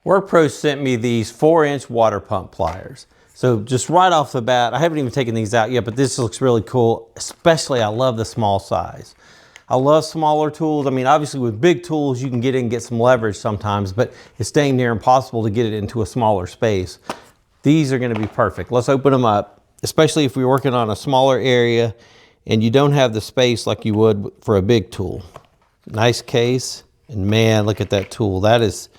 WORKPRO sent me these 4-inch water pump pliers. So just right off the bat, I haven't even taken these out yet, but this looks really cool. Especially, I love the small size. I love smaller tools. I mean, obviously with big tools, you can get in and get some leverage sometimes, but it's dang near impossible to get it into a smaller space. These are gonna be perfect. Let's open them up, especially if you're working on a smaller area and you don't have the space like you would for a big tool. Nice case, and man, look at that tool. That is,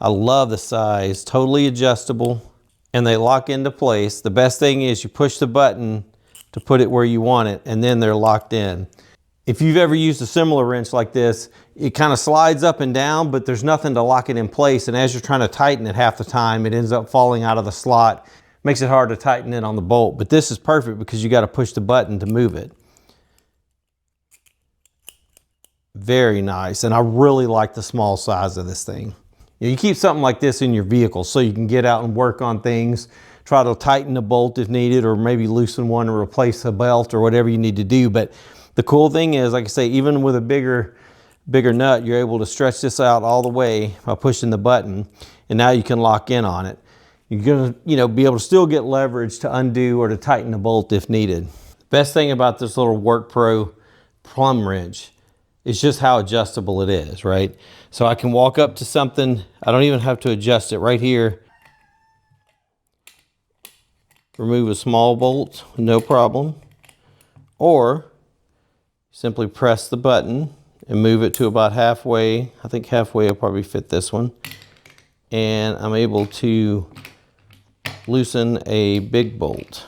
I love the size, totally adjustable, and they lock into place. The best thing is you push the button to put it where you want it, and then they're locked in. If you've ever used a similar wrench like this, it kind of slides up and down, but there's nothing to lock it in place, and as you're trying to tighten it half the time, it ends up falling out of the slot. Makes it hard to tighten it on the bolt, but this is perfect because you got to push the button to move it. Very nice, and I really like the small size of this thing. You keep something like this in your vehicle so you can get out and work on things, try to tighten the bolt if needed, or maybe loosen one or replace a belt or whatever you need to do. But the cool thing is, like I say, even with a bigger nut, you're able to stretch this out all the way by pushing the button, and now you can lock in on it. You're gonna, be able to still get leverage to undo or to tighten the bolt if needed. Best thing about this little WORKPRO plumb wrench is just how adjustable it is, right? So I can walk up to something, I don't even have to adjust it right here. Remove a small bolt, no problem. Or simply press the button and move it to about halfway. I think halfway will probably fit this one. And I'm able to loosen a big bolt.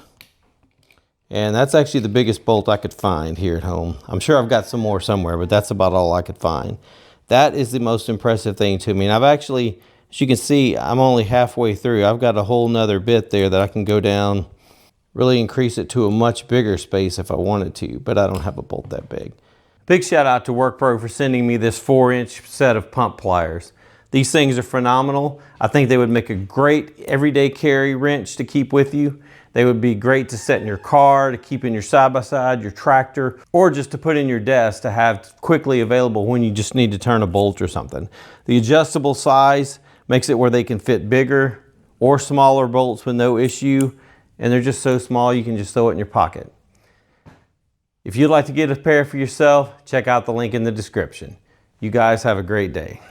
And that's actually the biggest bolt I could find here at home. I'm sure I've got some more somewhere, but that's about all I could find. That is the most impressive thing to me. And I've actually, as you can see, I'm only halfway through. I've got a whole nother bit there that I can go down, really increase it to a much bigger space if I wanted to, but I don't have a bolt that big. Big shout out to WORKPRO for sending me this 4-inch set of pump pliers. These things are phenomenal. I think they would make a great everyday carry wrench to keep with you. They would be great to set in your car, to keep in your side-by-side, your tractor, or just to put in your desk to have quickly available when you just need to turn a bolt or something. The adjustable size makes it where they can fit bigger or smaller bolts with no issue, and they're just so small you can just throw it in your pocket. If you'd like to get a pair for yourself, check out the link in the description. You guys have a great day.